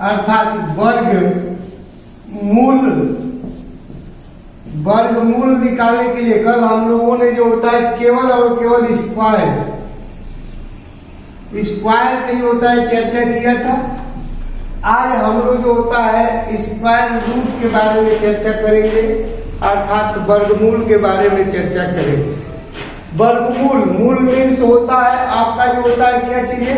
अर्थात वर्गमूल निकालने के लिए कल हम लोगों ने जो होता है केवल और केवल स्क्वायर पे जो होता है चर्चा किया था। आज हम लोग जो होता है स्क्वायर रूट के बारे में चर्चा करेंगे, अर्थात वर्गमूल के बारे में चर्चा करेंगे। वर्गमूल, मूल मीन्स होता है आपका जो होता है क्या चाहिए,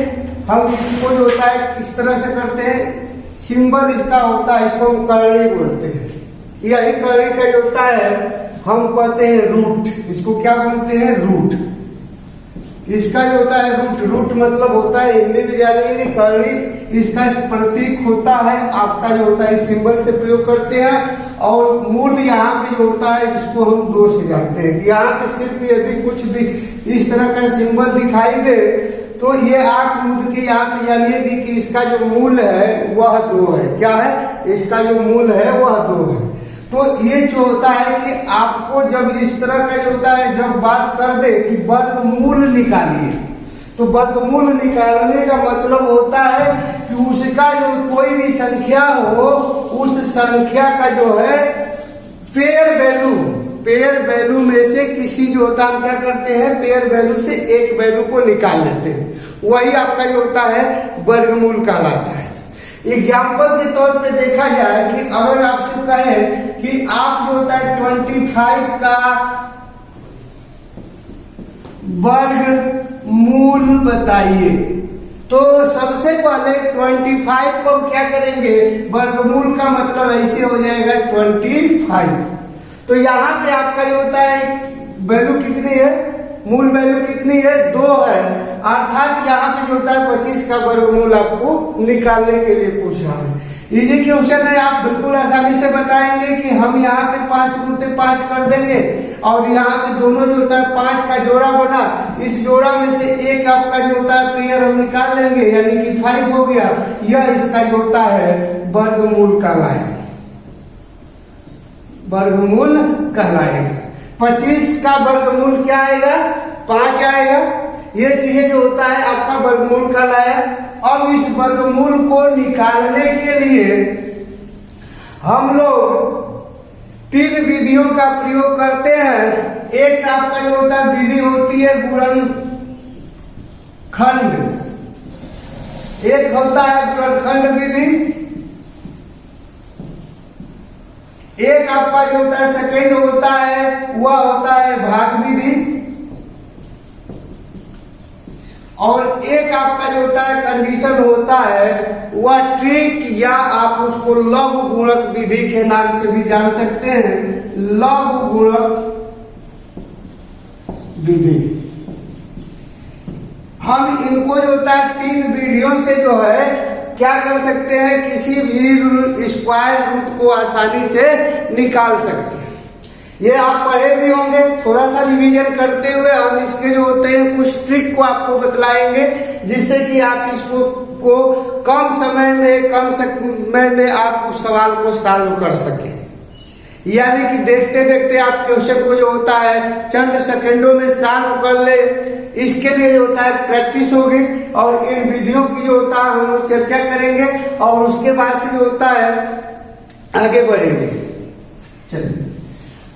हम इसको जो होता है किस तरह से करते हैं, सिंबल इसका होता है, इसको हम करणी बोलते हैं। यही करणी का जो होता है हम कहते हैं रूट, इसको क्या बोलते हैं, रूट। इसका जो होता है रूट मतलब होता है, हिंदी में जानिए कि करणी इसका प्रतीक होता है आपका जो होता है सिंबल से प्रयोग करते हैं। और मूल यहाँ पे जो होता है इसको हम 2 से जानते हैं। यहाँ पे सिर्फ यदि कुछ भी इस तरह का सिंबल दिखाई दे तो ये आंख मूंद के यहाँ पे जानिए कि इसका जो मूल है वह 2 है। क्या है, इसका जो मूल है वह 2 है। तो ये जो होता है कि आपको जब इस तरह का जो होता है जब बात कर दे कि वर्गमूल निकालिए, तो वर्गमूल निकालने का मतलब होता है कि उसका जो कोई भी संख्या हो, उस संख्या का जो है पेयर वैल्यू में से किसी जो होता है हम क्या करते हैं, पेयर वैल्यू से एक वैल्यू को निकाल लेते हैं। वही आपका जो होता है वर्गमूल कहलाता है। एग्जाम्पल के तौर पे देखा जाए कि अगर आपसे कहें कि आप जो होता है 25 का वर्गमूल बताइए, तो सबसे पहले 25 को हम क्या करेंगे, वर्गमूल का मतलब ऐसे हो जाएगा 25। तो यहाँ पे आपका जो होता है वैल्यू कितनी है, मूल वैल्यू कितनी है, 2 है। अर्थात यहाँ पे जो होता है 25 का वर्गमूल आपको निकालने के लिए पूछा है। इजी क्वेश्चन है, आप बिल्कुल आसानी से बताएंगे कि हम यहाँ पे 5 गुणते 5 कर देंगे और यहाँ पे दोनों जो होता है 5 का जोड़ा बना, इस जोड़ा में से एक आपका जो होता है पेयर हम निकाल लेंगे, यानी कि 5 हो गया। यह इसका जो होता है वर्गमूल कहलाएगा, वर्गमूल कहलाएगा। 25 का वर्गमूल क्या आएगा, 5 आएगा। ये चीजें जो होता है आपका वर्गमूल कहलाया। अब इस वर्गमूल को निकालने के लिए हम लोग 3 विधियों का प्रयोग करते हैं। एक आपका जो होता है विधि होती है गुणनखंड, एक होता है गुणनखंड विधि, एक आपका जो होता है सेकंड होता है वह होता है भाग विधि, और एक आपका जो होता है कंडीशन होता है वह ट्रिक, या आप उसको लघु गुणक विधि के नाम से भी जान सकते हैं, लघु गुणक विधि। हम इनको जो होता है 3 विधियों से जो है क्या कर सकते हैं, किसी भी स्क्वायर रूट को आसानी से निकाल सकते हैं। ये आप पढ़े भी होंगे, थोड़ा सा रिवीजन करते हुए हम इसके जो होते हैं कुछ ट्रिक को आपको बतलाएंगे, जिससे कि आप इसको कम समय में आप उस सवाल को सॉल्व कर सके। यानी कि देखते देखते आप क्वेश्चन को जो होता है चंद सेकंडों में सॉल्व कर ले। इसके लिए जो होता है प्रैक्टिस होगी और इन विधियों की जो होता है हम लोग चर्चा करेंगे और उसके बाद से जो होता है आगे बढ़ेंगे। चलिए,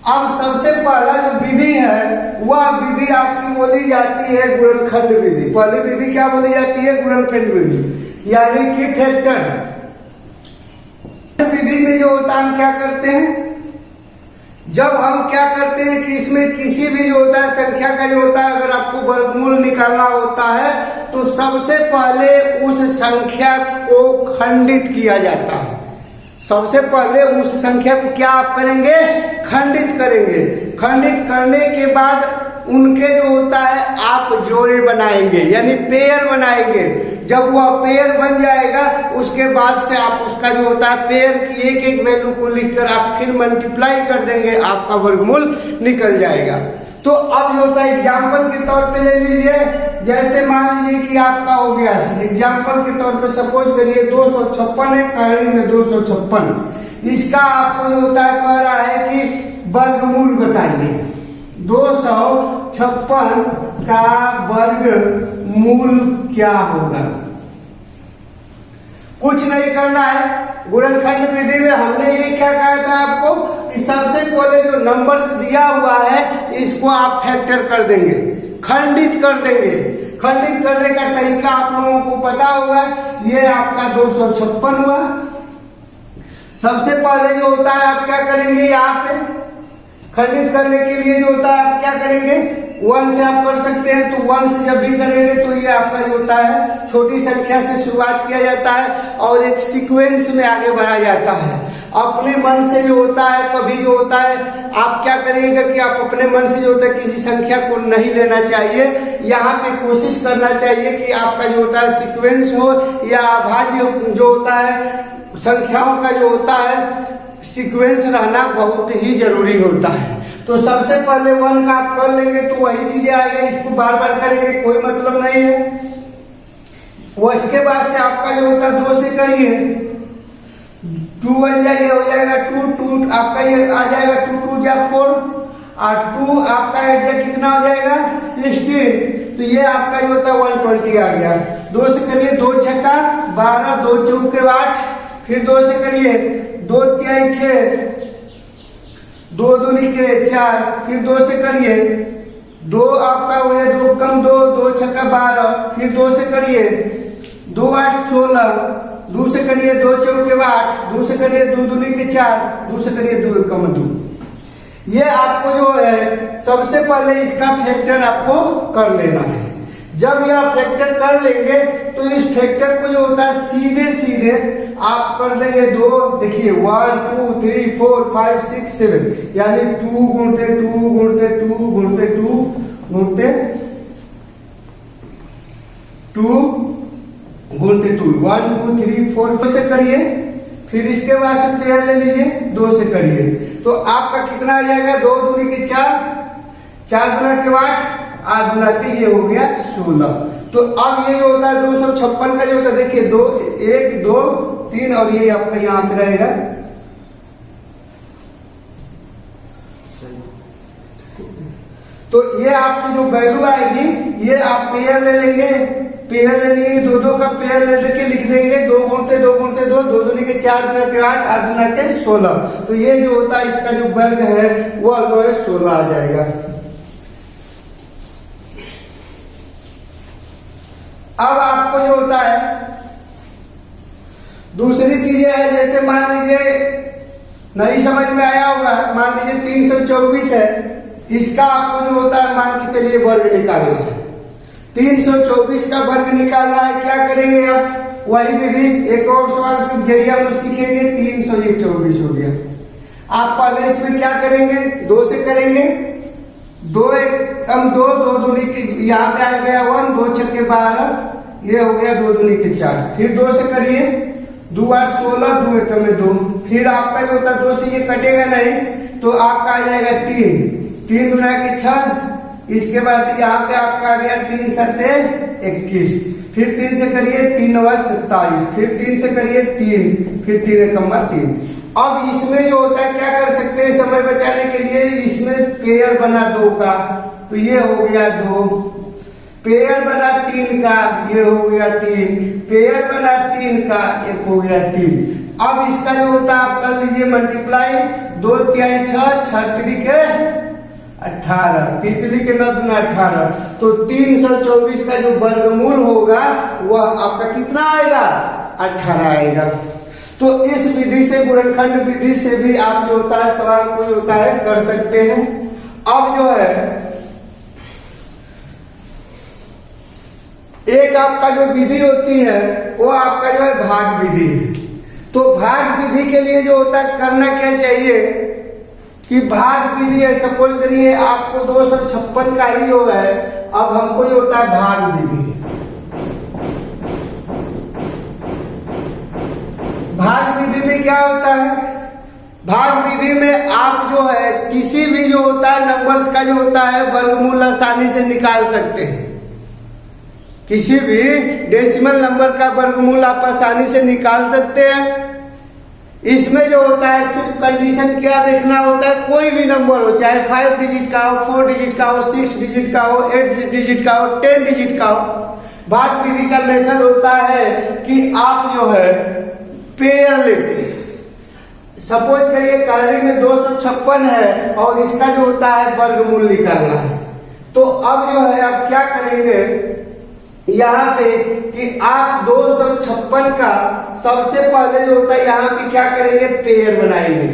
अब सबसे पहला जो विधि है वह विधि आपकी बोली जाती है गुणनखंड विधि। पहली विधि क्या बोली जाती है, गुणनखंड विधि, यानी कि फैक्टर विधि में जो होता है हम क्या करते हैं, जब हम क्या करते हैं कि इसमें किसी भी जो होता है संख्या का जो होता है अगर आपको वर्गमूल निकालना होता है तो सबसे पहले उस संख्या को खंडित किया जाता है। सबसे पहले उस संख्या को क्या आप करेंगे, खंडित करेंगे। खंडित करने के बाद उनके जो होता है आप जोड़े बनाएंगे, यानी पेयर बनाएंगे। जब वह पेयर बन जाएगा उसके बाद से आप उसका जो होता है पेयर की एक एक वैल्यू को लिखकर आप फिर मल्टीप्लाई कर देंगे, आपका वर्गमूल निकल जाएगा। तो अब जो होता है एग्जाम्पल के तौर पे ले लीजिए, जैसे मान लीजिए कि आपका हो गया, एग्जाम्पल के तौर पे सपोज करिए 256 है, करणी में 256। इसका आपको जो होता है कह रहा है कि वर्गमूल बताइए। 256 का वर्गमूल क्या होगा। कुछ नहीं करना है। गुणनखंड विधि में हमने ये क्या कहा था आपको कि सबसे पहले जो नंबर्स दिया हुआ है इसको आप फैक्टर कर देंगे, खंडित कर देंगे। खंडित करने का तरीका आप लोगों को पता होगा। ये आपका 256 हुआ। सबसे पहले जो होता है आप क्या करेंगे, यहाँ पे खंडित करने के लिए जो होता है आप क्या करेंगे, 1 से आप कर सकते हैं। तो 1 से जब भी करेंगे तो ये आपका जो होता है छोटी संख्या से शुरुआत किया जाता है और एक सीक्वेंस में आगे बढ़ा जाता है। अपने मन से जो होता है, कभी जो होता है आप क्या करिएगा कि आप अपने मन से जो होता है किसी संख्या को नहीं लेना चाहिए। यहाँ पे कोशिश करना चाहिए कि आपका जो होता है सीक्वेंस हो या अभाज्य जो होता है संख्याओं का जो होता है सीक्वेंस रहना बहुत ही जरूरी होता है। तो सबसे पहले 1 का आप कर लेंगे तो वही चीजें आएगा, इसको बार बार करेंगे कोई मतलब नहीं है। वो इसके बाद से आपका जो होता है 2 से करिए, 2 1 जा ये हो जाएगा 2 2 आपका ये आ जाएगा 2 2 जा 4 और 2 आपका एड जा कितना हो जाएगा 16। तो ये आपका जो होता है 120 आ गया। 2 से करिए 2 छक्का 12, 2 चौके 8, फिर 2 से करिए 2 तिहाई 6, 2 दूनी के 4, फिर 2 से करिए 2 आपका हो गया 2 कम 2, 2 छक्का 12, फिर 2 से करिए 2 8 16, 2 से करिए 2 चौके 8, 2 से करिए 2 दूनी के 4, 2 से करिए 2 कम 2। ये आपको जो है सबसे पहले इसका फैक्टर आपको कर लेना है। जब यह फैक्टर कर लेंगे तो इस फैक्टर को जो होता है सीधे सीधे आप कर देंगे 2, देखिए 1 2 3 4 5 6 7, यानी 2 गुणते 2 गुणते 2 गुणते 2 गुणते 2 गुणते 2, 1 2 3 4 से करिए। फिर इसके बाद से पेयर ले लीजिए, 2 से करिए तो आपका कितना आ जाएगा 2 दूनी के 4, 4 दूना के 8, 8 दूना के ये हो गया 16। तो अब ये जो होता है 256 का जो होता है देखिए 2 1 2 3 और ये आपका यहाँ पे रहेगा। तो ये आपकी जो वैल्यू आएगी ये आप पेयर ले लेंगे, पेयर ले लिए 2 2 का पेयर ले लेके लिख देंगे 2 गुणते 2 गुणते 2, 2 दूनी के 4 दूना के 8, 8 दूना के 16। तो ये जो होता है इसका जो वर्ग है वो जो है 16 आ जाएगा। अब आपको जो होता है दूसरी चीजें है, जैसे मान लीजिए नहीं समझ में आया होगा, मान लीजिए 324 है, इसका आपको जो होता है मान के चलिए वर्ग निकालना है। 324 का वर्ग निकालना है, क्या करेंगे आप वही विधि एक और सवाल के जरिए हम सीखेंगे। 324 हो गया। आप पहले इसमें क्या करेंगे 2 से करेंगे, 2 1 कम 2, 2 दूनी के यहाँ पे आ गया 1, 2 छक्के 12, ये हो गया 2 दूनी के 4, फिर 2 से करिए 2 8 16, 2 1 में 2, फिर आपका जो होता है 2 से ये कटेगा नहीं तो आपका आ जाएगा 3, 3 दूना के 6, इसके बाद से यहाँ पे आपका आ गया 3 7 21, फिर 3 से करिए 3 9 27, फिर 3 से करिए 3, फिर 3 1 3। अब इसमें जो होता है क्या कर सकते हैं समय बचाने के लिए, इसमें पेयर बना 2 का तो ये हो गया 2, पेयर बना 3 का ये हो गया 3, पेयर बना 3 का 1 हो गया 3। अब इसका जो होता है आप कर लीजिए मल्टीप्लाई, 2 तिहाई 6, 6 3 के 18, 3 के 9 दूना 18। तो 324 का जो वर्गमूल होगा वह आपका कितना आएगा 18 आएगा। तो इस विधि से गुणनखंड विधि से भी आप जो होता है सवाल को जो होता है कर सकते हैं। अब जो है एक आपका जो विधि होती है वो आपका जो है भाग विधि है। तो भाग विधि के लिए जो होता है करना क्या चाहिए कि भाग विधि है, सपोज करिए आपको 256 का ही जो है, अब हमको जो होता है भाग विधि, भाग विधि में क्या होता है, भाग विधि में आप जो है किसी भी जो होता है नंबर्स का जो होता है वर्गमूल आसानी से निकाल सकते हैं। किसी भी डेसिमल नंबर का वर्गमूल आप आसानी से निकाल सकते हैं। इसमें जो होता है सिर्फ कंडीशन क्या देखना होता है, कोई भी नंबर हो, चाहे 5 डिजिट का हो, 4 डिजिट का हो, 6 डिजिट का हो, 8 डिजिट का हो, 10 डिजिट का हो, भाग विधि का मेथड होता है कि आप जो है पेयर लेते हैं। सपोज करिए कैलोरी में 256 है और इसका जो होता है वर्गमूल निकालना है। तो अब जो है आप क्या करेंगे यहाँ पे कि आप 256 का सबसे पहले जो होता है यहाँ पे क्या करेंगे, पेयर बनाएंगे।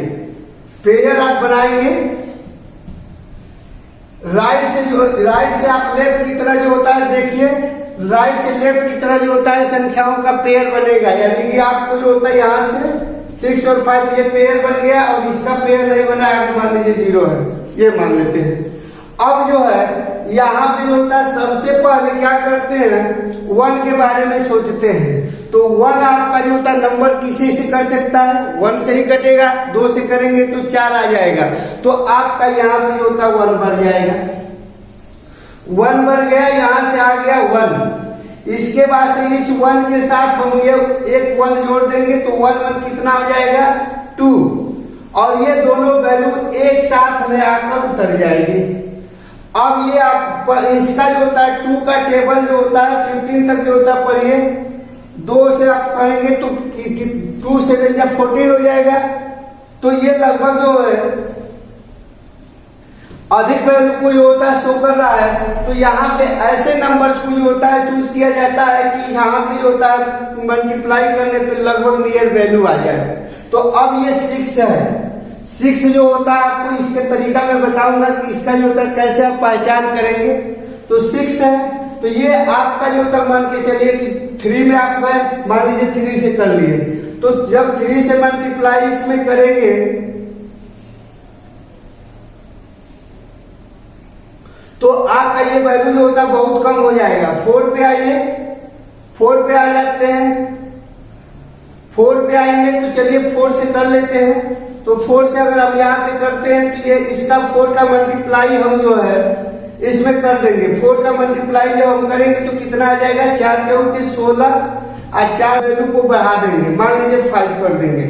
पेयर आप बनाएंगे राइट से आप लेफ्ट की तरह जो होता है, देखिए राइट से लेफ्ट की तरह जो होता है संख्याओं का पेयर बनेगा। यानी कि आपको जो होता है यहाँ से 6 और 5 ये पेयर बन गया और इसका पेयर नहीं बना है, मान लीजिए 0 है, ये मान लेते हैं। अब जो है यहाँ पे जो होता है सबसे पहले क्या करते हैं, 1 के बारे में सोचते हैं। तो 1 आपका जो होता है नंबर किसी से कर सकता है, 1 से ही कटेगा, 2 से करेंगे तो 4 आ जाएगा। तो आपका यहाँ पे जो होता है 1 बढ़ जाएगा, 1 बढ़ गया, यहाँ से आ गया 1। इसके बाद से इस 1 के साथ हम ये एक 1 जोड़ देंगे तो 1 1 कितना हो जाएगा 2, और ये दोनों वैल्यू एक साथ हमें आकर उतर जाएगी। अब ये आप इसका जो होता है 2 का टेबल जो होता है 15 तक जो होता है पढ़िए, 2 से आप करेंगे तो 2 से 14 हो जाएगा। तो ये लगभग जो है अधिक वैल्यू को जो होता है शो कर रहा है। तो यहाँ पे ऐसे नंबर्स को जो होता है चूज किया जाता है कि यहाँ पे जो होता है मल्टीप्लाई करने पे लगभग नियर वैल्यू आ जाए। तो अब ये 6 है, 6 जो होता है आपको इसके तरीका मैं बताऊंगा कि इसका जो होता है कैसे आप पहचान करेंगे। तो 6 है, तो ये आपका जो होता है मान के चलिए कि 3 में आप गए, मान लीजिए 3 से कर लिए, तो जब 3 से मल्टीप्लाई इसमें करेंगे तो आपका ये वैल्यू जो होता है बहुत कम हो जाएगा। 4 पे आइए, 4 पे आ जाते हैं, 4 पे आएंगे तो चलिए 4 से कर लेते हैं। तो 4 से अगर हम यहाँ पे करते हैं तो ये इसका 4 का मल्टीप्लाई हम जो है इसमें कर देंगे। 4 का मल्टीप्लाई जब हम करेंगे तो कितना आ जाएगा, 4 के 16 और 4 वैल्यू को बढ़ा देंगे, मान लीजिए 5 कर देंगे।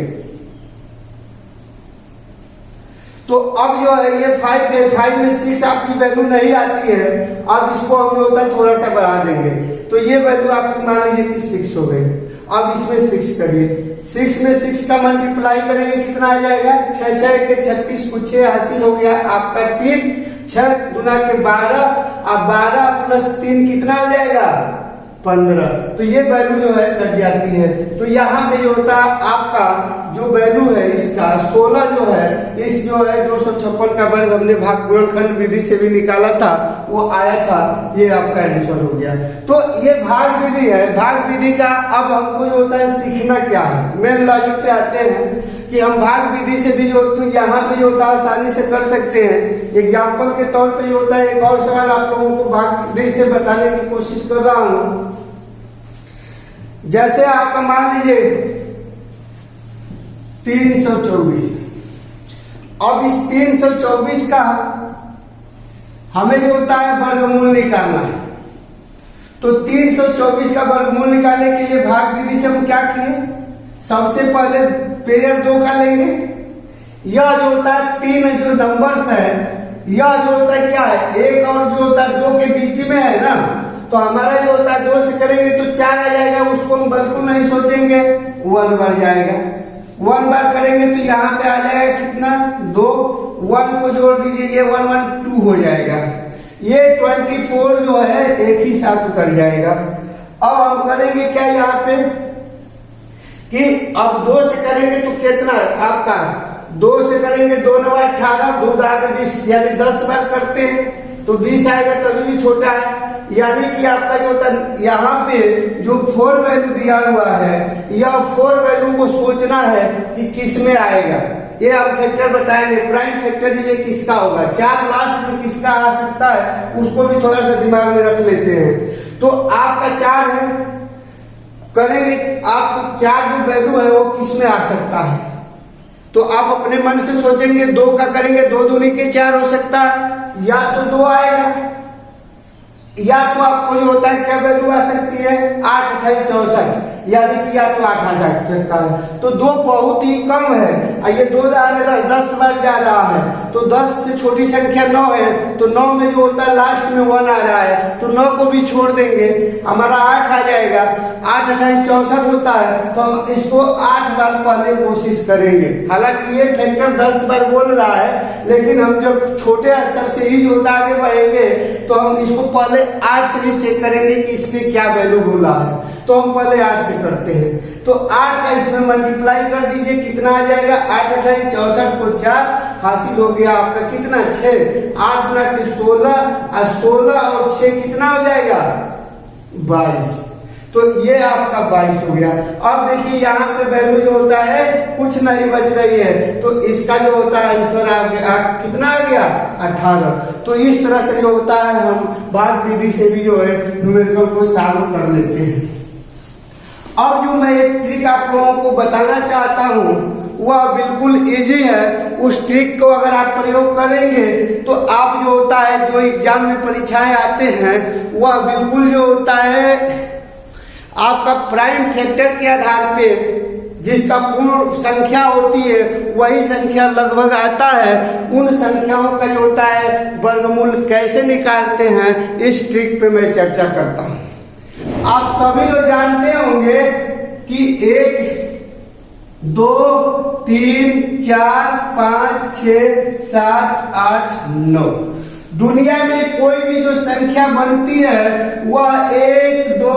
तो अब जो है ये 5 है, 5 में 6 आपकी वैल्यू नहीं आती है, अब इसको हम जो होता है थोड़ा सा बढ़ा देंगे तो ये वैल्यू आपकी मान लीजिए कि 6 हो गई। अब इसमें 6 करिए, 6 में 6 का मल्टीप्लाई करेंगे कितना आ जाएगा, 6 6 के 36 को 6 हासिल हो गया आपका 3, 6 गुना के 12 और 12 प्लस 3 कितना हो जाएगा 15। तो ये वैल्यू जो है कट जाती है। तो यहाँ पे जो होता है आपका जो वैल्यू है इसका 16 जो है, इस जो है 256 का वर्ग हमने भाग गुणनखंड विधि से भी निकाला था, वो आया था, ये आपका आंसर हो गया। तो ये भाग विधि है। भाग विधि का अब हमको जो होता है सीखना क्या है, मेन लॉजिक पे आते हैं कि हम भाग विधि से भी जो तो यहाँ पे जो होता है आसानी से कर सकते हैं। एग्जाम्पल के तौर पे जो होता है एक और सवाल आप लोगों को भाग विधि से बताने की कोशिश कर रहा हूं। जैसे आपका मान लीजिए 324, अब इस 324 का हमें जो होता है वर्गमूल निकालना है। तो 324 का वर्गमूल निकालने के लिए भाग विधि से हम क्या किए, सबसे पहले पेयर 2 का लेंगे। यह जो होता है 3 जो नंबर्स है, यह जो होता है क्या है, 1 और जो होता है 2 के बीच में है ना, तो हमारा जो होता है 2 से करेंगे तो 4 आ जाएगा, उसको हम बिल्कुल नहीं सोचेंगे, 1 बढ़ जाएगा। 1 बार करेंगे तो यहाँ पे आ जाएगा कितना 2, 1 को जोड़ दीजिए, ये 1 1 2 हो जाएगा। ये 24 जो है एक ही साथ उतर जाएगा। अब हम करेंगे क्या यहाँ पे कि अब 2 से करेंगे तो कितना आपका 2 से करेंगे 2 9 18, 2 10 20, यानी 10 बार करते हैं तो 20 आएगा, तभी भी छोटा है। यानी कि आपका जो होता है यहाँ पे जो 4 वैल्यू दिया हुआ है, यह 4 वैल्यू को सोचना है कि किस में आएगा। ये हम फैक्टर बताएंगे, प्राइम फैक्टर ये किसका होगा, 4 लास्ट में किसका आ सकता है उसको भी थोड़ा सा दिमाग में रख लेते हैं। तो आपका 4 है, करेंगे आप 4 जो वैल्यू है वो किस में आ सकता है, तो आप अपने मन से सोचेंगे 2 का करेंगे 2 दूनी के 4 हो सकता है, या तो 2 आएगा, या तो आपको जो होता है क्या वैल्यू आ सकती है 8 28 64, यानी कि या तो 8 आ सकता है। तो 2 बहुत ही कम है और ये 2 में 10 बार जा रहा है, तो 10 से छोटी संख्या 9 है, तो 9 में जो होता है लास्ट में 1 आ रहा है, तो 9 को भी छोड़ देंगे, हमारा 8 आ जाएगा। 8 28 64 होता है, तो हम इसको 8 बार पहले कोशिश करेंगे। हालांकि ये फैक्टर 10 बार बोल रहा है, लेकिन हम जब छोटे स्तर से ही होता आगे बढ़ेंगे तो हम इसको पहले 8 से ही चेक करेंगे कि इसके क्या वैल्यू बोला है। तो हम पहले 8 से करते हैं, तो 8 का इसमें मल्टीप्लाई कर दीजिए, कितना आ जाएगा? 8 28 64 को 4 हासिल हो गया आपका कितना? 6। 8 गुना के 16 और 16 और 6 कितना हो जाएगा? 22। तो ये आपका 22 हो गया। अब देखिए यहाँ पे वैल्यू जो होता है कुछ नहीं बच रही है, तो इसका जो होता है आंसर आ गया कितना आ गया? 18। तो इस तरह से जो होता है हम भाग विधि से भी जो है न्यूमेरिकल को सॉल्व कर लेते हैं। अब जो मैं एक ट्रिक आप लोगों को बताना चाहता हूँ वह बिल्कुल इजी है। उस ट्रिक को अगर आप प्रयोग करेंगे तो आप जो होता है जो एग्जाम में परीक्षाएं आते हैं वह बिल्कुल जो होता है आपका प्राइम फैक्टर के आधार पे जिसका पूर्ण संख्या होती है वही संख्या लगभग आता है। उन संख्याओं का जो होता है वर्गमूल कैसे निकालते हैं इस ट्रिक पे मैं चर्चा करता हूँ। आप सभी लोग जानते होंगे कि 1 2 3 4 5 6 7 8 9 दुनिया में कोई भी जो संख्या बनती है वह 1 2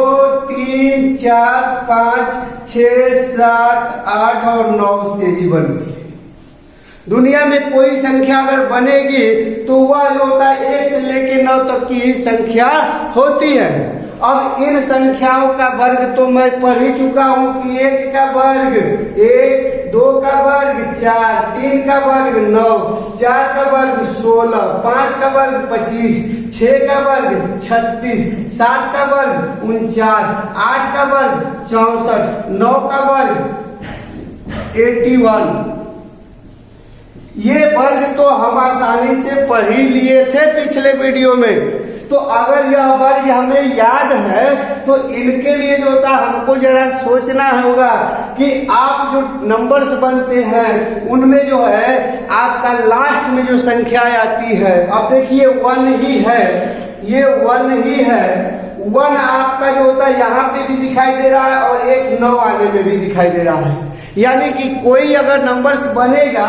3 4 5 6 7 8 और 9 से ही बनती है। दुनिया में कोई संख्या अगर बनेगी तो वह जो होता है 1 से लेके 9 तक की ही संख्या होती है। अब इन संख्याओं का वर्ग तो मैं पढ़ ही चुका हूं कि 1 का वर्ग 1, 2 का वर्ग 4, 3 का वर्ग 9, 4 का वर्ग 16, 5 का वर्ग 25, 6 का वर्ग 36, 7 का वर्ग 49, 8 का वर्ग 64, 9 का वर्ग 81। ये वर्ग तो हम आसानी से पढ़ ही लिए थे पिछले वीडियो में। तो अगर यह वर्ग हमें याद है तो इनके लिए जो होता है हमको जरा सोचना होगा कि आप जो नंबर्स बनते हैं उनमें जो है आपका लास्ट में जो संख्या आती है, अब देखिए 1 ही है, ये 1 ही है। 1 आपका जो होता है यहाँ पे भी दिखाई दे रहा है और एक 9 आने में भी दिखाई दे रहा है। यानी कि कोई अगर नंबर्स बनेगा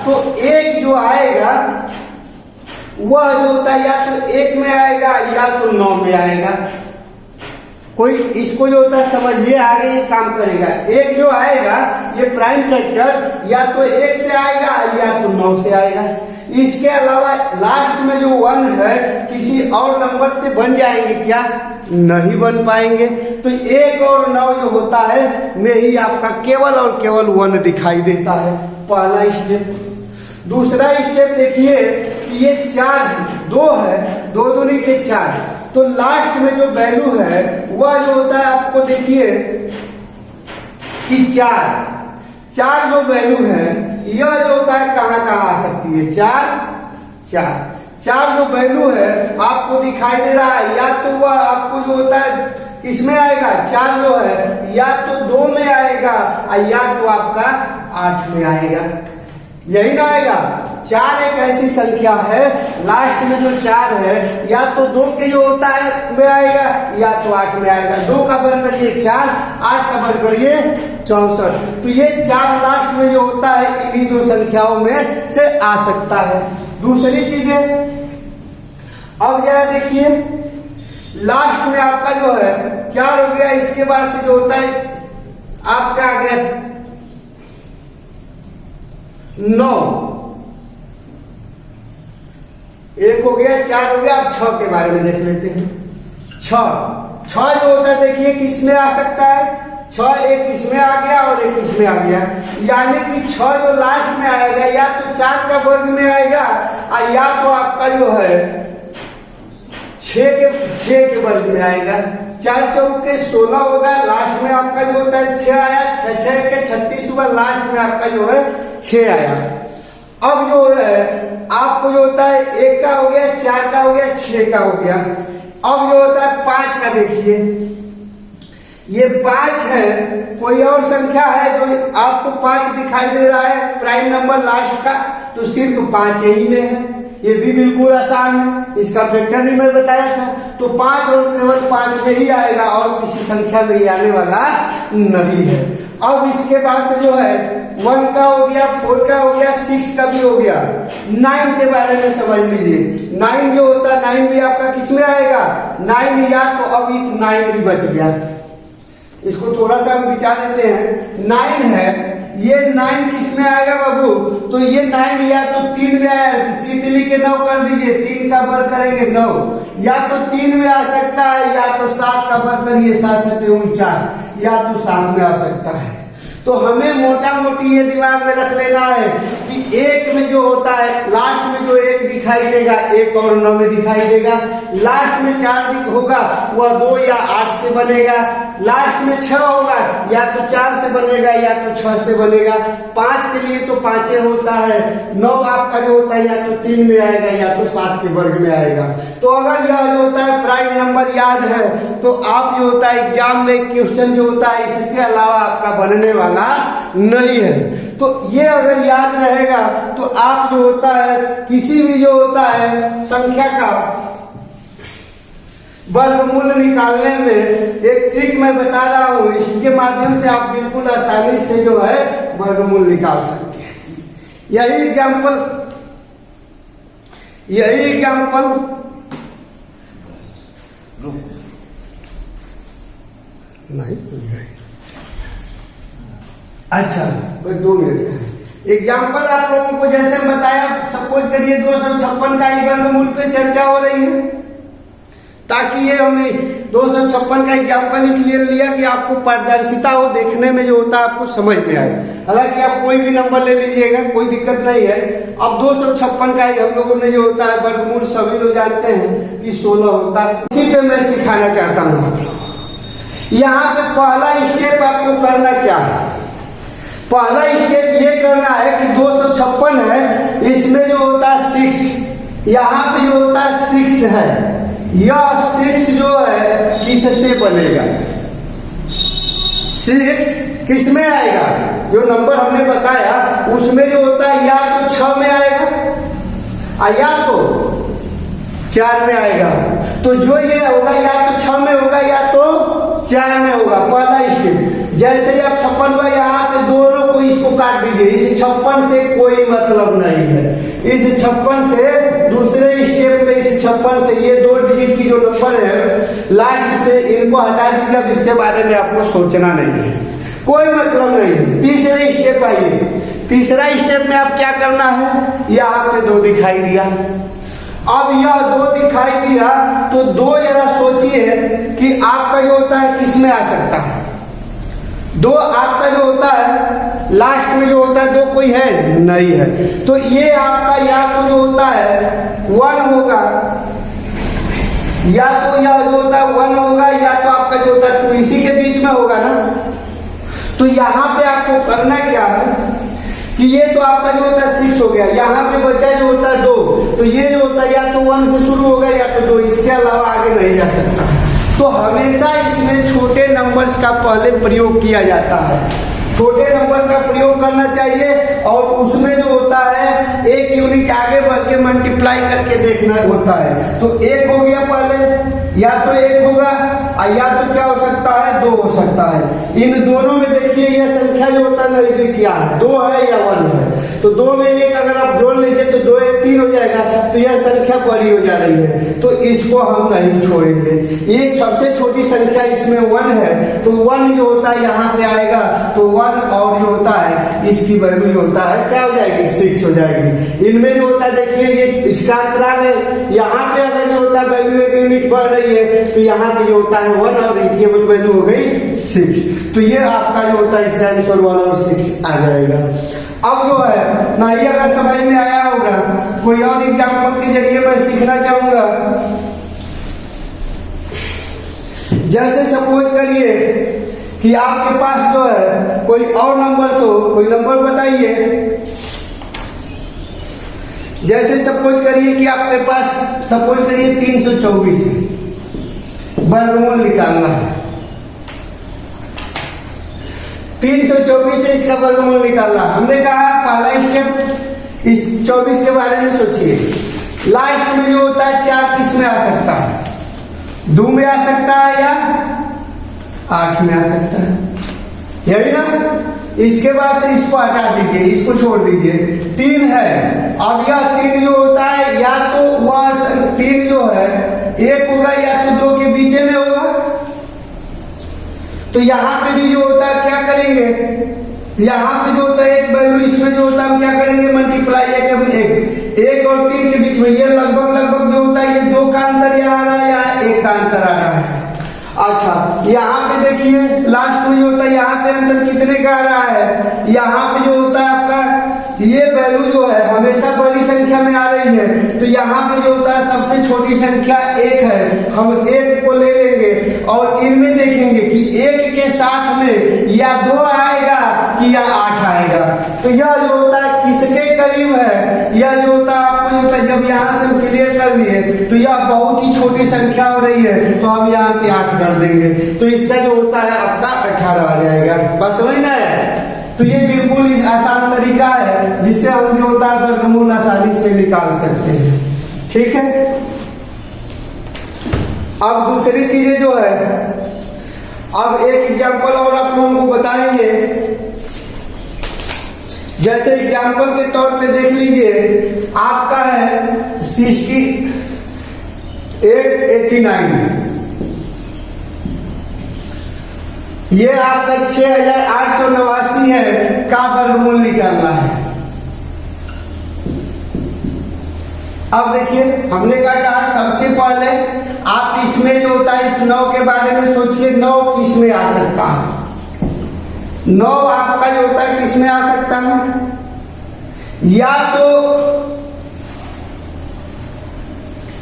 तो एक जो आएगा वह जो होता है या तो 1 में आएगा या तो 9 में आएगा। कोई इसको जो होता है समझिए आगे ये काम करेगा। एक जो आएगा ये प्राइम फैक्टर या तो 1 से आएगा या तो 9 से आएगा। इसके अलावा लास्ट में जो 1 है किसी और नंबर से बन जाएंगे क्या? नहीं बन पाएंगे। तो 1 और 9 जो होता है में ही आपका केवल और केवल 1 दिखाई देता है, पहला स्टेप। दूसरा स्टेप देखिए कि ये 4 2 है, 2 दूनी के 4, तो लास्ट में जो वैल्यू है वह जो होता है आपको देखिए कि 4 जो वैल्यू है यह जो होता है कहाँ कहाँ आ सकती है? 4 जो वैल्यू है आपको दिखाई दे रहा है या तो वह आपको जो होता है इसमें आएगा 4 जो है या तो 2 में आएगा या तो आपका 8 में आएगा, यही ना आएगा। 4 एक ऐसी संख्या है लास्ट में जो 4 है या तो 2 के जो होता है में आएगा या तो 8 में आएगा। 2 का वर्ग करिए 4, 8 का वर्ग करिए 64। तो ये 4 लास्ट में जो होता है इन्हीं 2 संख्याओं में से आ सकता है। दूसरी चीज है, अब जरा देखिए लास्ट में आपका जो है 4 हो गया, इसके बाद से जो होता है आपका आ गया 9, 1 हो गया, 4 हो गया। अब 6 के बारे में देख लेते हैं। 6 जो होता है देखिए किसमें आ सकता है? 6 एक इसमें आ गया और एक इसमें आ गया, यानी कि 6 जो लास्ट में आएगा या तो 4 का वर्ग में आएगा या तो आपका जो है 6 के वर्ग में आएगा। 4 चौके 16 होगा, लास्ट में आपका जो होता है 6 आया, 6 के 36 हुआ, लास्ट में आपका जो है 6 आया। अब जो है आपको जो होता है 1 का हो गया, 4 का हो गया, 6 का हो गया। अब जो होता है 5 का देखिए, ये 5 है। कोई और संख्या है जो आपको 5 दिखाई दे रहा है प्राइम नंबर लास्ट का, तो सिर्फ 5 यही में है। ये भी बिल्कुल आसान है, इसका फैक्टर भी मैं बताया था। तो 5 और केवल 5 में ही आएगा और किसी संख्या में ही आने वाला नहीं है। अब इसके बाद से जो है 1 का हो गया, 4 का हो गया, 6 का भी हो गया। 9 के बारे में समझ लीजिए। 9 जो होता है 9 भी आपका किस में आएगा? 9 या तो अब 9 भी बच गया, इसको थोड़ा सा हम बिटा देते हैं। 9 है, ये 9 किस में आएगा बाबू? तो ये 9 या तो 3 में आया, 3 के 9 कर दीजिए, 3 का वर्ग करेंगे 9, या तो 3 में आ सकता है या तो 7 का वर्ग करिए, 7 7 49, या तो 7 में आ सकता है। तो हमें मोटा मोटी ये दिमाग में रख लेना है कि 1 में जो होता है लास्ट में जो 1 दिखाई देगा, 1 और 9 में दिखाई देगा। लास्ट में 4 दिख होगा, वह 2 या 8 से बनेगा। लास्ट में 6 होगा, या तो 4 से बनेगा या तो 6 से बनेगा। 5 के लिए तो 5 होता है। 9 आपका जो होता है या तो 3 में आएगा या तो 7 के वर्ग में आएगा। तो अगर यह जो होता है प्राइम नंबर याद है तो आप जो होता है एग्जाम में क्वेश्चन जो होता है इसके अलावा आपका बनने वाला नहीं है। तो ये अगर याद रहेगा तो आप जो होता है किसी भी जो होता है संख्या का वर्गमूल निकालने में एक ट्रिक मैं बता रहा हूं, इसके माध्यम से आप बिल्कुल आसानी से जो है वर्गमूल निकाल सकते हैं। यही एग्जाम्पल नहीं, अच्छा 2 मिनट का एग्जाम्पल आप लोगों को जैसे बताया, सपोज करिए 256 का ही वर्गमूल पे चर्चा हो रही है, ताकि ये हमें 256 का एग्जाम्पल इसलिए लिया कि आपको पारदर्शिता हो, देखने में जो होता है आपको समझ में आए। हालांकि आप कोई भी नंबर ले लीजिएगा, कोई दिक्कत नहीं है। अब 256 का ही हम लोगों ने जो होता है वर्गमूल सभी लोग जानते हैं कि 16 होता है। इसी पे मैं सिखाना चाहता हूँ। यहाँ पे पहला स्टेप आपको करना क्या है? पहला स्टेप ये करना है कि 256 है, इसमें जो होता है 6, यहाँ पे जो होता है 6 है, यह 6 जो है किससे बनेगा? 6 किस में आएगा? जो नंबर हमने बताया उसमें जो होता है या तो 6 में आएगा या तो 4 में आएगा। तो जो ये होगा या तो 6 में होगा या तो 4 में होगा। पहला स्टेप, जैसे ही आप 56 हुआ यहाँ पे दोनों को इसको काट दीजिए। इस 56 से कोई मतलब नहीं है। इस 56 से दूसरे स्टेप में इस 56 से ये 2 डिजिट की जो नंबर है लास्ट से इनको हटा दीजिए। अब इसके बारे में आपको सोचना नहीं है, कोई मतलब नहीं। तीसरे स्टेप आइए। तीसरा स्टेप में आप क्या करना है? यहाँ पे 2 दिखाई दिया, अब यह 2 दिखाई दिया तो 2 जरा सोचिए कि आपका जो होता है किस में आ सकता है? 2 आपका जो होता है लास्ट में जो होता है 2 कोई है नहीं है। तो ये आपका या तो जो होता है 1 होगा, या तो यह जो होता है 1 होगा, या तो आपका जो होता है 2 इसी के बीच में होगा ना। तो यहाँ पे आपको करना क्या है कि ये तो आपका जो होता है 6 हो गया, यहाँ पे बचा जो होता है 2, तो ये जो होता है या तो 1 से शुरू होगा या तो 2, इसके अलावा आगे नहीं जा सकता। तो हमेशा इसमें छोटे नंबर्स का पहले प्रयोग किया जाता है। छोटे नंबर का प्रयोग करना चाहिए और उसमें जो होता है 1 यूनिट आगे बढ़ के मल्टीप्लाई करके देखना होता है। तो 1 हो गया पहले, या तो 1 होगा या तो क्या हो सकता है 2 हो सकता है। इन दोनों में देखिए यह संख्या जो होता है नजदीक क्या है, 2 है या 1 है। तो 2 में 1 अगर आप जोड़ लीजिए तो 2 1 3 हो जाएगा, तो यह संख्या बड़ी हो जा रही है, तो इसको हम नहीं छोड़ेंगे। ये सबसे छोटी संख्या इसमें 1 है, तो 1 जो होता है यहाँ पे आएगा, तो 1 और जो होता है इसकी वैल्यू जो होता है क्या हो जाएगी? 6 हो जाएगी। इनमें जो होता है देखिए ये इसका अंतराल है, यहाँ पे अगर जो होता है वैल्यू 1 यूनिट बढ़ रही है तो यहाँ पे जो होता है 1 और केवल वैल्यू हो गई 6। तो ये आपका जो होता है इसका आंसर 1 और 6 आ जाएगा। अब जो है ना ये अगर समझ में आया होगा, कोई और एग्जाम्पल के जरिए मैं सीखना चाहूंगा। जैसे सपोज करिए कि आपके पास जो है कोई और नंबर हो, कोई नंबर बताइए। जैसे सपोज करिए कि आपके पास सपोज करिए 324 वर्गमूल निकालना है। 324 से इसका वर्गमूल निकालना। हमने कहा पहला स्टेप इस 24 के बारे में सोचिए। लास्ट में जो होता है 4 किस में आ सकता है? 2 में आ सकता है या 8 में आ सकता है, यही ना। इसके बाद से इसको हटा दीजिए, इसको छोड़ दीजिए। 3 है। अब यह 3 जो होता है या तो वह 3 जो है 1 होगा या तो 2 के बीच में होगा। तो यहां पे भी जो होता है क्या करेंगे, यहां पे जो होता है एक वैल्यू, इसमें जो होता है हम क्या करेंगे मल्टीप्लाई एक और 3 के बीच में। ये लगभग जो होता है ये 2 का अंतर यहाँ आ रहा है, यहाँ 1 का अंतर आ रहा है। अच्छा, यहाँ पे देखिए लास्ट में जो होता है यहाँ पे अंतर कितने का आ रहा है, यहाँ पे जो होता है आपका ये वैल्यू जो है हमेशा बड़ी संख्या में आ रही है। तो यहाँ पे जो होता है सबसे छोटी संख्या 1 है, हम 1 को ले लेंगे और इनमें देखेंगे कि 1 के साथ में या 2 आएगा कि या 8 आएगा। तो यह जो होता है किसके करीब है, यह जो होता है आपको जो होता है जब यहाँ से हम क्लियर कर लिए तो यह बहुत ही छोटी संख्या हो रही है, तो हम यहाँ पे 8 कर देंगे। तो इसका जो होता है आपका 18 आ जाएगा। बस समझ में आया? तो ये बिल्कुल आसान तरीका है जिससे हम जो होता है वर्गमूल आसानी से निकाल सकते हैं। ठीक है। अब दूसरी चीजें जो है, अब एक एग्जांपल और आप लोगों को बताएंगे। जैसे एग्जांपल के तौर पे देख लीजिए, आपका है 6889, ये आपका 6889 है का वर्गमूल निकालना है। अब देखिए हमने क्या कहा, सबसे पहले आप इसमें जो होता है इस 9 के बारे में सोचिए। 9 किस में आ सकता है? 9 आपका जो होता है किस में आ सकता है? या तो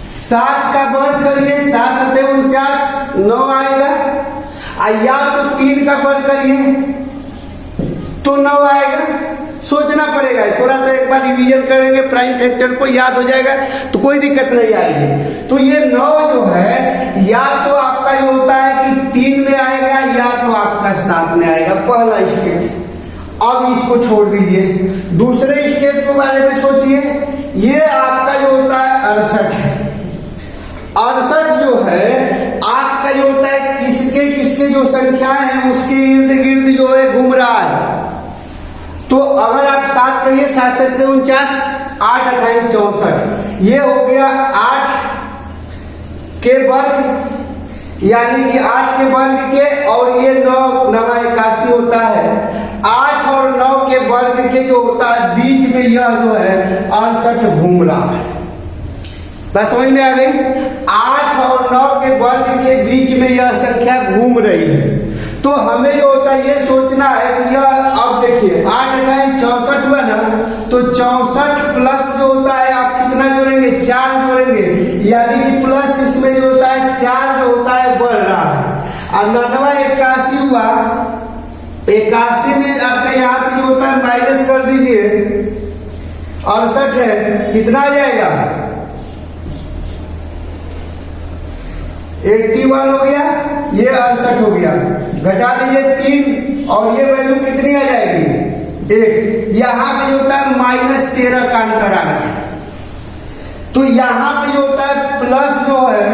7 का वर्ग करिए, 7 7 49 9 आएगा। या तो 3 का वर्ग करिए तो 9 आएगा। सोचना पड़ेगा, थोड़ा सा एक बार रिवीजन करेंगे, प्राइम फैक्टर को याद हो जाएगा तो कोई दिक्कत नहीं आएगी। तो ये 9 जो है या तो आपका जो होता है कि 3 में आएगा या तो आपका 7 में आएगा, पहला स्टेप। अब इसको छोड़ दीजिए, दूसरे स्टेप के बारे में सोचिए। ये आपका जो होता है 68 है। 68 जो है आपका जो होता है किसके किसके जो संख्याएं हैं उसके इर्द गिर्द जो है घूम रहा है। तो अगर आप 7 करिए, 7 से 49 8 28 64, ये हो गया 8 के वर्ग, यानी कि 8 के वर्ग के, और ये 9 9 81 होता है। 8 और 9 के वर्ग के जो होता है बीच में यह जो है 68 घूम रहा है। बस समझ में आ गई? 8 और 9 के वर्ग के बीच में यह संख्या घूम रही है। तो हमें जो होता है ये सोचना है कि यह, अब देखिए 8 28 64 हुआ ना, तो 64 प्लस जो होता है आप कितना जोड़ेंगे? 4 जोड़ेंगे, यानी कि प्लस इसमें जो होता है 4 जो होता है बढ़ रहा है। और 9 81 हुआ, 81 में आपका यहाँ पे जो होता है माइनस कर दीजिए, 68 है, कितना आ जाएगा? 81 हो गया, ये 68 हो गया। घटा लीजिए 3 और ये वैल्यू कितनी आ जाएगी? 1। यहां पे जो होता है -13 का अंतर आ रहा है। तो यहां पे जो होता है प्लस जो है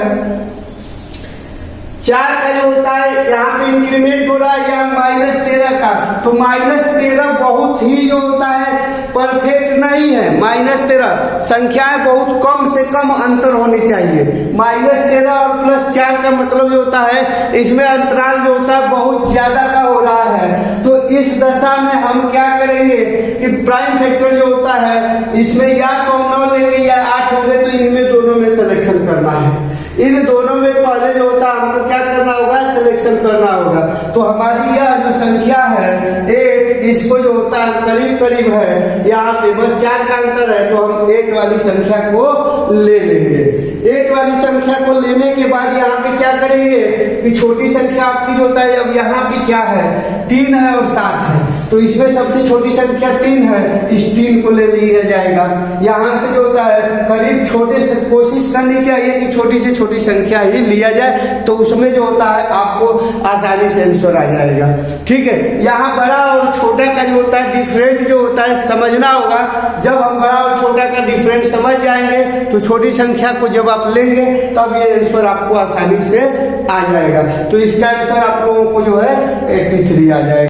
4 का जो होता है यहाँ पे इंक्रीमेंट हो रहा है या -13 का, तो -13 बहुत ही जो होता है परफेक्ट नहीं है। -13 संख्याएं बहुत कम से कम अंतर होनी चाहिए। -13 और +4 का मतलब जो होता है इसमें अंतराल जो होता है बहुत ज्यादा का हो रहा है। तो इस दशा में हम क्या करेंगे कि प्राइम फैक्टर जो होता है इसमें या तो हम 9 लेंगे या 8 होंगे, तो इनमें दोनों में सिलेक्शन करना है। इन दोनों में पहले जो होता है हमको क्या करना होगा? सिलेक्शन करना होगा। तो हमारी यह जो संख्या है 8, इसको जो होता है करीब करीब है, यहाँ पे बस 4 का अंतर है, तो हम 8 वाली संख्या को ले लेंगे। 8 वाली संख्या को लेने के बाद यहाँ पे क्या करेंगे कि छोटी संख्या आपकी जो होता है, अब यहाँ पे क्या है? 3 है और 7 है, तो इसमें सबसे छोटी संख्या 3 है, इस 3 को ले लिया जाएगा। यहाँ से जो होता है करीब छोटे से कोशिश करनी चाहिए कि छोटी से छोटी संख्या ही लिया जाए, तो उसमें जो होता है आपको आसानी से आंसर आ जाएगा। ठीक है, यहाँ बड़ा और छोटा का जो होता है डिफरेंट जो होता है समझना होगा। जब हम बड़ा और छोटा का डिफरेंट समझ जाएंगे तो छोटी संख्या को जब आप लेंगे तब ये आंसर आपको आसानी से आ जाएगा। तो इसका आंसर आप लोगों को जो है 83 आ जाएगा।